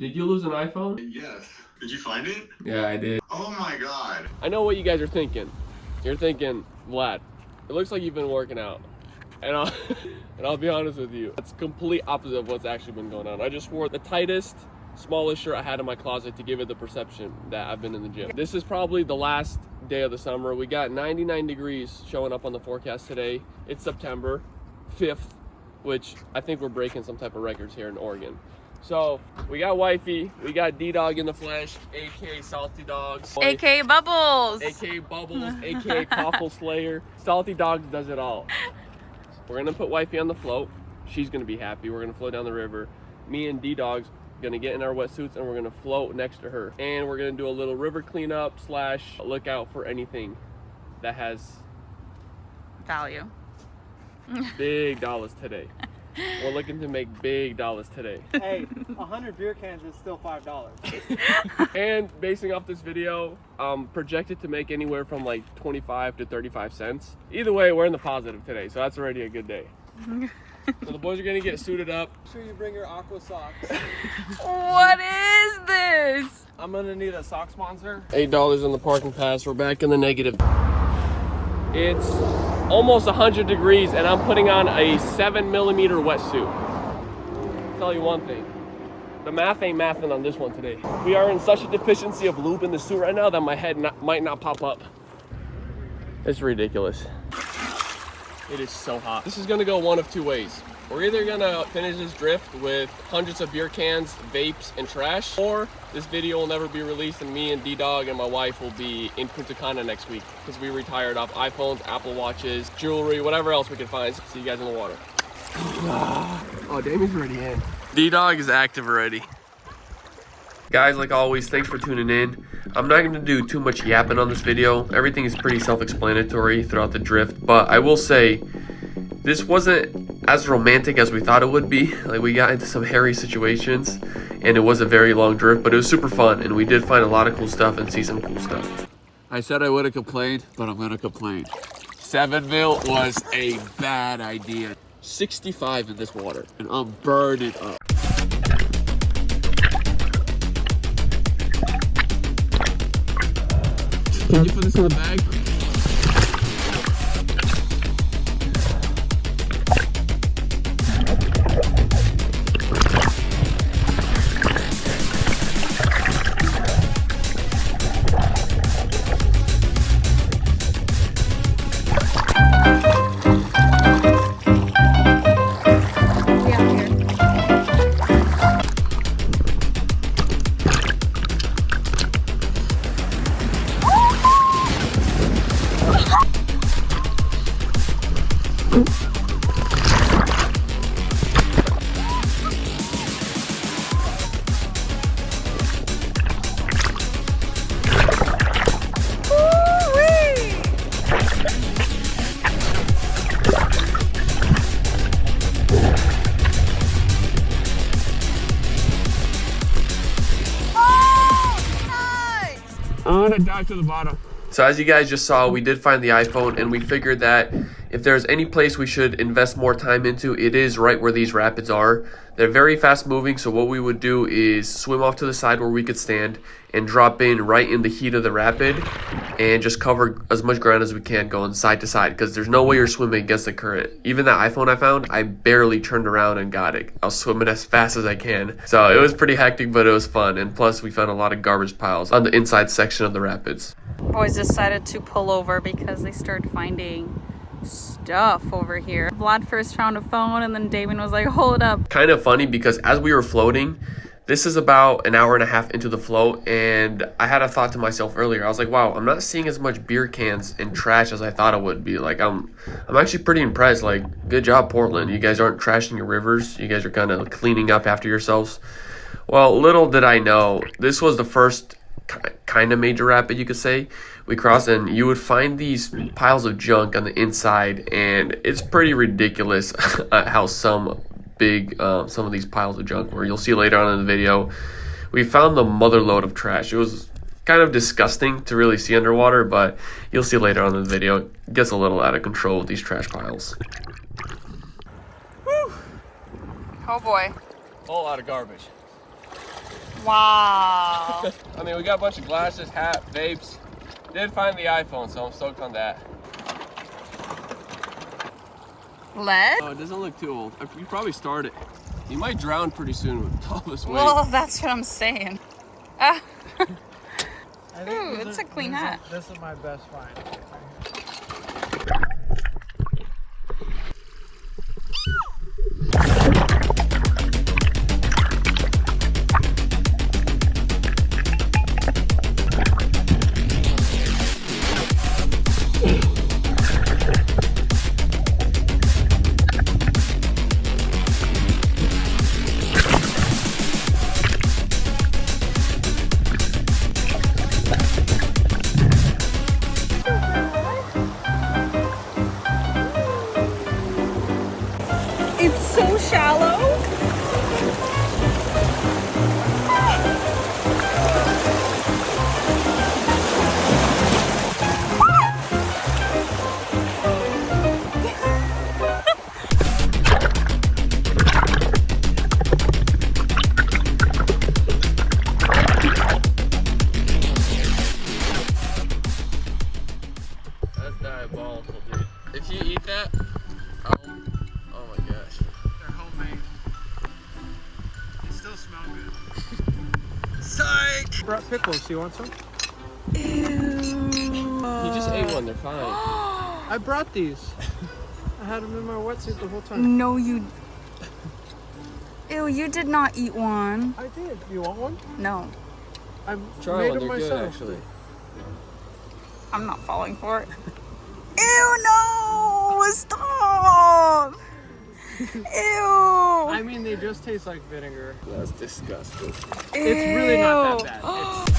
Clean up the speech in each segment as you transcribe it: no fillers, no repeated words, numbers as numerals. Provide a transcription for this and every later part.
Did you lose an iPhone? Yes. Did you find it? Yeah, I did. Oh my god. I know what you guys are thinking. You're thinking, Vlad, it looks like you've been working out. And I'll be honest with you, it's complete opposite of what's actually been going on. I just wore the tightest, smallest shirt I had in my closet to give it the perception that I've been in the gym. This is probably the last day of the summer. We got 99 degrees showing up on the forecast today. It's September 5th, which I think we're breaking some type of records here in Oregon. So we got Wifey, we got D-Dog in the flesh, aka Salty Dogs, aka Bubbles, aka Bubbles, aka Cockle Slayer. Salty Dogs does it all. We're gonna put Wifey on the float. She's gonna be happy. We're gonna float down the river. Me and D-Dog's gonna get in our wetsuits and we're gonna float next to her. And we're gonna do a little river cleanup / look out for anything that has value. Big dollars today. We're looking to make big dollars today. Hey, 100 beer cans is still $5. And basing off this video, projected to make anywhere from like 25 to 35 cents. Either way, we're in the positive today, so that's already a good day. So the boys are gonna get suited up. Make sure you bring your aqua socks. What is this? I'm gonna need a sock sponsor. $8 in the parking pass. We're back in the negative. It's almost 100 degrees and I'm putting on a 7mm wetsuit. I'll tell you one thing, the math ain't mathing on this one today. We are in such a deficiency of lube in the suit right now that my head might not pop up. It's ridiculous. It is so hot. This is gonna go one of two ways. We're either gonna finish this drift with hundreds of beer cans, vapes, and trash, or this video will never be released and me and D-Dog and my wife will be in Punta Cana next week because we retired off iPhones, Apple Watches, jewelry, whatever else we can find. See you guys in the water. Oh, Damien's already in. D-Dog is active already. Guys, like always, thanks for tuning in. I'm not going to do too much yapping on this video. Everything is pretty self-explanatory throughout the drift, but I will say this wasn't as romantic as we thought it would be. Like, we got into some hairy situations and it was a very long drift, but it was super fun and we did find a lot of cool stuff and see some cool stuff. I said I would have complained, but I'm going to complain. 7 mil was a bad idea. 65 in this water and I'm burning up. Can you put this in the bag? I'm gonna dive to the bottom. So as you guys just saw, we did find the iPhone and we figured that if there's any place we should invest more time into, it is right where these rapids are. They're very fast moving, so what we would do is swim off to the side where we could stand and drop in right in the heat of the rapid and just cover as much ground as we can going side to side because there's no way you're swimming against the current. Even that iPhone I found, I barely turned around and got it. I was swimming as fast as I can. So it was pretty hectic, but it was fun. And plus we found a lot of garbage piles on the inside section of the rapids. Boys decided to pull over because they started finding stuff over here. Vlad first found a phone and then Damien was like, hold up. Kind of funny because as we were floating, this is about an hour and a half into the float, and I had a thought to myself earlier. I was like, wow, I'm not seeing as much beer cans and trash as I thought it would be. Like, I'm actually pretty impressed. Like, good job, Portland. You guys aren't trashing your rivers. You guys are kind of cleaning up after yourselves. Well, little did I know, this was the first kind of major rapid, you could say, we crossed, and you would find these piles of junk on the inside, and it's pretty ridiculous how some of these piles of junk were. You'll see later on in the video, we found the mother load of trash. It was kind of disgusting to really see underwater, but you'll see later on in the video, it gets a little out of control with these trash piles. Whew. Oh boy. Whole lot of garbage. Wow. I mean, we got a bunch of glasses, hat, vapes. Did find the iPhone, so I'm stoked on that. Lead? Oh, it doesn't look too old. You probably start it. You might drown pretty soon with all this weight. Well, that's what I'm saying. Ah. I think Ooh, it's a clean hat. This is my best find. It's so shallow. That's diabolical, dude. If you eat that, oh my gosh. They're homemade. They still smell good. Psych! Brought pickles. You want some? Ew. You just ate one, they're fine. I brought these. I had them in my wetsuit the whole time. No, you. Ew, you did not eat one. I did. You want one? No, I Try made one, them they're myself. good actually. I'm not falling for it. Ew, no! Stop! Ew! I mean, they just taste like vinegar. That's disgusting. It's really not that bad.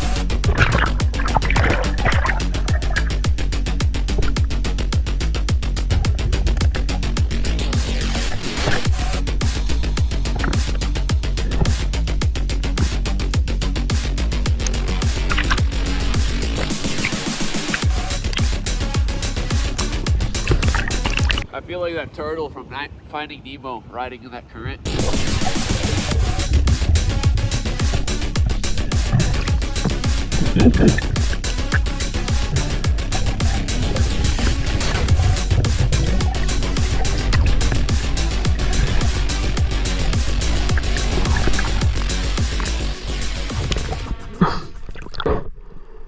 I feel like that turtle from Finding Nemo riding in that current.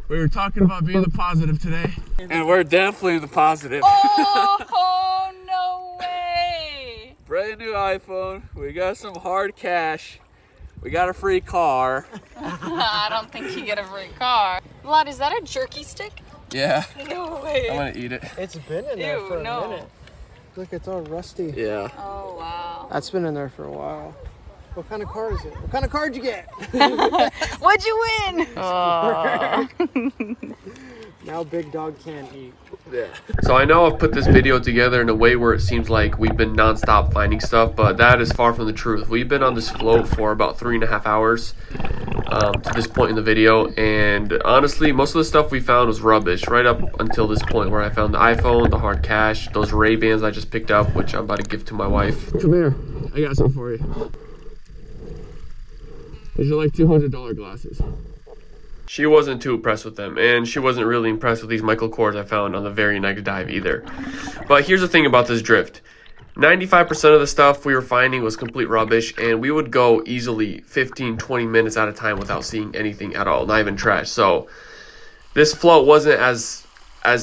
We were talking about being the positive today. And we're definitely the positive. Oh, no way! Brand new iPhone. We got some hard cash. We got a free car. I don't think you get a free car. Vlad, is that a jerky stick? Yeah. No way. I'm gonna eat it. It's been in there Ew, for a no. minute. Look, it's all rusty. Yeah. Oh, wow. That's been in there for a while. What kind of car is it? What kind of car did you get? What'd you win? Now Big Dog can't eat. Yeah. So I know I've put this video together in a way where it seems like we've been nonstop finding stuff, but that is far from the truth. We've been on this float for about 3.5 hours to this point in the video, and honestly, most of the stuff we found was rubbish right up until this point where I found the iPhone, the hard cash, those Ray-Bans I just picked up, which I'm about to give to my wife. Come here. I got some for you. These are like $200 glasses. She wasn't too impressed with them, and she wasn't really impressed with these Michael Kors I found on the very next dive either. But here's the thing about this drift. 95% of the stuff we were finding was complete rubbish, and we would go easily 15-20 minutes at a time without seeing anything at all, not even trash. So this float wasn't as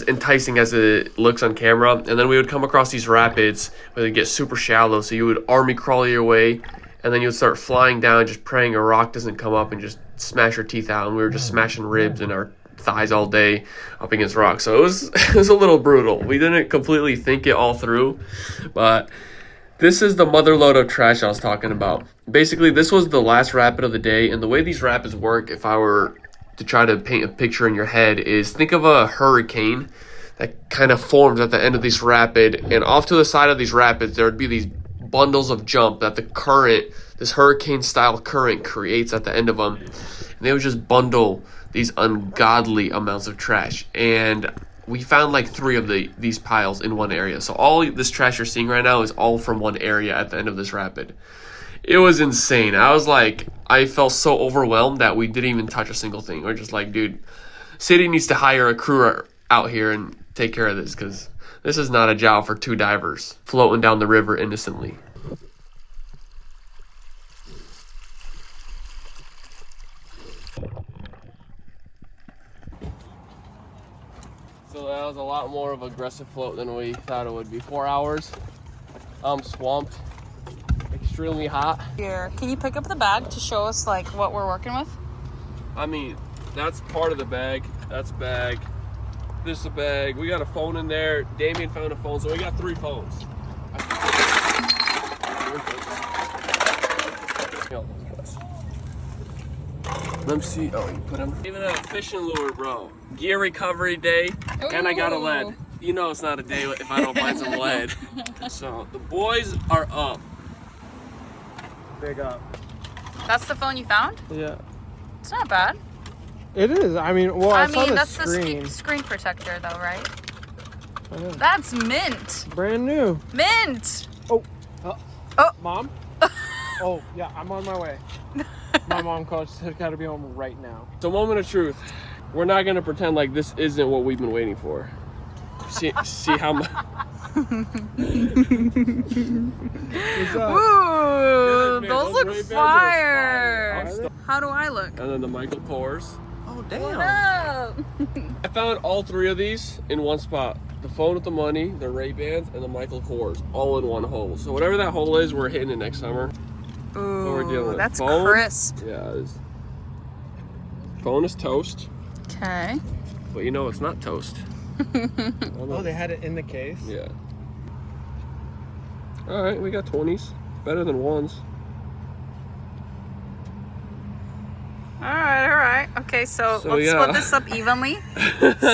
enticing as it looks on camera. And then we would come across these rapids where they get super shallow, so you would army crawl your way, and then you would start flying down, just praying a rock doesn't come up and just smash your teeth out. And we were just smashing ribs and our thighs all day up against rocks. So it was a little brutal. We didn't completely think it all through, but this is the mother load of trash I was talking about. Basically, this was the last rapid of the day, and the way these rapids work, if I were to try to paint a picture in your head, is think of a hurricane that kind of forms at the end of this rapid, and off to the side of these rapids there would be these bundles of jump that the current, this hurricane style current, creates at the end of them, and they would just bundle these ungodly amounts of trash. And we found like 3 of these piles in one area. So all this trash you're seeing right now is all from one area at the end of this rapid. It was insane. I felt so overwhelmed that we didn't even touch a single thing. We're just like, dude, city needs to hire a crew out here and take care of this, because this is not a job for 2 divers floating down the river innocently. So that was a lot more of an aggressive float than we thought it would be. 4 hours. I'm swamped. Extremely hot. Here, can you pick up the bag to show us like what we're working with? I mean, that's part of the bag. That's a bag. This is a bag. We got a phone in there. Damien found a phone, so we got 3 phones. Let me see. Oh, you put them. Even a fishing lure, bro. Gear recovery day, and I got a lead. You know it's not a day if I don't find some lead. So the boys are up. Big up. That's the phone you found? Yeah. It's not bad. It is. I mean, well, I saw the that's screen. the screen protector, though, right? I know. That's mint. Brand new. Mint. Oh. Oh. Mom? Oh, yeah, I'm on my way. My mom called. She said, gotta be home right now. So, moment of truth. We're not gonna pretend like this isn't what we've been waiting for. See how much. Ooh, man, those look Ray-Bans are fire. fire. How do I look? And then the Michael Kors. Oh, What damn. up? I found all 3 of these in one spot. The phone with the money, the Ray-Bans, and the Michael Kors, all in one hole. So whatever that hole is, we're hitting it next summer. we're dealing Ooh, with. that's Phone? crisp. Yeah, it is. Phone is toast, Okay. but you know it's not toast. Oh, they had it in the case? Yeah. All right, we got 20s. Better than 1s. All right. Okay, so So, let's yeah. split this up evenly.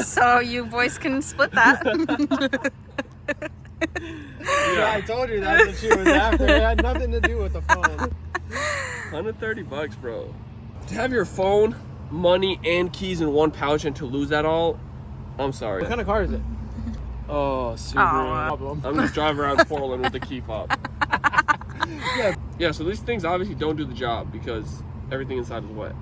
So you boys can split that. Yeah, I told you that's what she was after. It had nothing to do with the phone. $130, bro. To have your phone, money, and keys in one pouch and to lose that all, I'm sorry. What kind of car is it? Oh, Subaru. Problem. I'm just driving around Portland with the key fob. Yeah, so these things obviously don't do the job because everything inside is wet.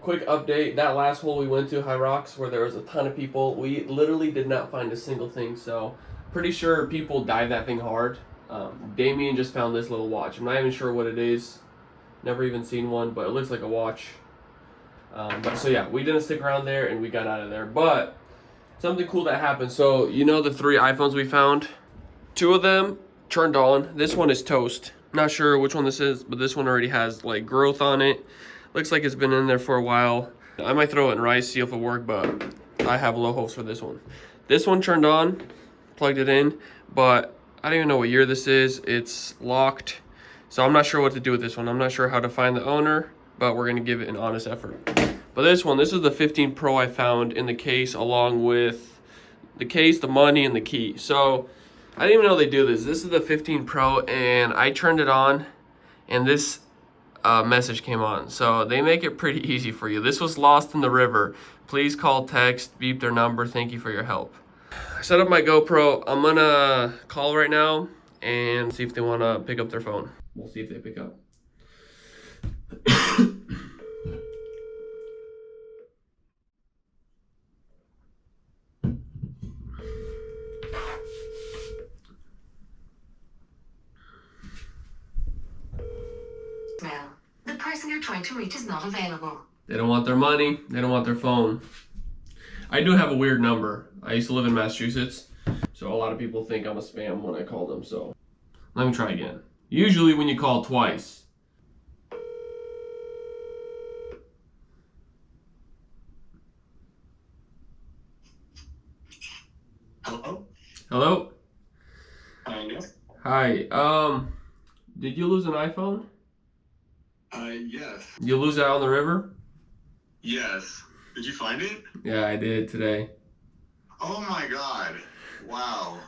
Quick update, that last hole we went to, High Rocks, where there was a ton of people, we literally did not find a single thing, so pretty sure people dive that thing hard. Damien just found this little watch. I'm not even sure what it is. Never even seen one, but it looks like a watch. So yeah, we didn't stick around there and we got out of there. But something cool that happened. So you know the 3 iPhones we found? 2 of them turned on. This one is toast. Not sure which one this is, but this one already has like growth on it. Looks like it's been in there for a while. I might throw it in rice, see if it works, but I have low hopes for this one. This one turned on, plugged it in, but I don't even know what year this is. It's locked. So I'm not sure what to do with this one. I'm not sure how to find the owner, but we're gonna give it an honest effort. But this one, this is the 15 Pro I found in the case along with the case, the money, and the key. So I didn't even know they do this. This is the 15 Pro and I turned it on and this message came on. So they make it pretty easy for you. This was lost in the river. Please call, text, beep their number. Thank you for your help. I set up my GoPro. I'm gonna call right now and see if they wanna pick up their phone. We'll see if they pick up. The person you're trying to reach is not available. They don't want their money. They don't want their phone. I do have a weird number. I used to live in Massachusetts, so a lot of people think I'm a spam when I call them, so let me try again. Usually when you call twice. Hello? Hello? Yes. Hi. Did you lose an iPhone? Yes. Did you lose it out on the river? Yes. Did you find it? Yeah, I did today. Oh my god. Wow.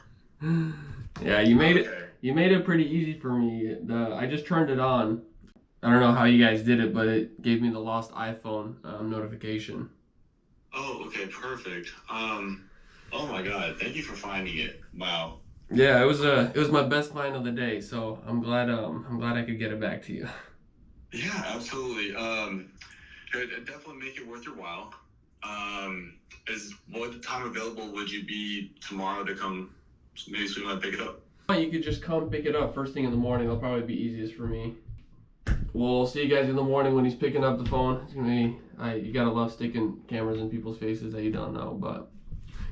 Yeah, you made Okay. it. You made it pretty easy for me. I just turned it on. I don't know how you guys did it, but it gave me the lost iPhone notification. Oh, okay, perfect. Oh my God, thank you for finding it. Wow. Yeah, it was my best find of the day, so I'm glad I could get it back to you. Yeah, absolutely. It definitely make it worth your while. Is what time available would you be tomorrow to come? Maybe swing by and pick it up. You could just come pick it up first thing in the morning. That'll probably be easiest for me. We'll see you guys in the morning when he's picking up the phone. It's gonna be, you gotta love sticking cameras in people's faces that you don't know, but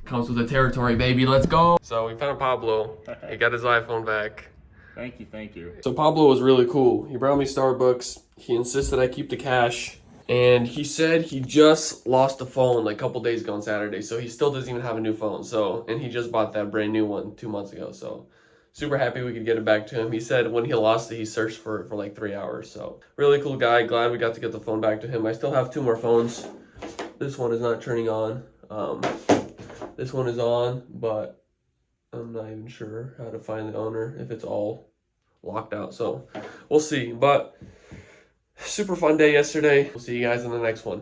comes with the territory, baby. Let's go. So we found Pablo. He got his iPhone back. Thank you, thank you. So Pablo was really cool. He brought me Starbucks. He insisted I keep the cash. And he said he just lost a phone like a couple days ago on Saturday. So he still doesn't even have a new phone. So, and he just bought that brand new one 2 months ago. So super happy we could get it back to him. He said when he lost it, he searched for it for like 3 hours. So really cool guy. Glad we got to get the phone back to him. I still have 2 more phones. This one is not turning on. This one is on, but I'm not even sure how to find the owner if it's all locked out. So we'll see. But super fun day yesterday. We'll see you guys in the next one.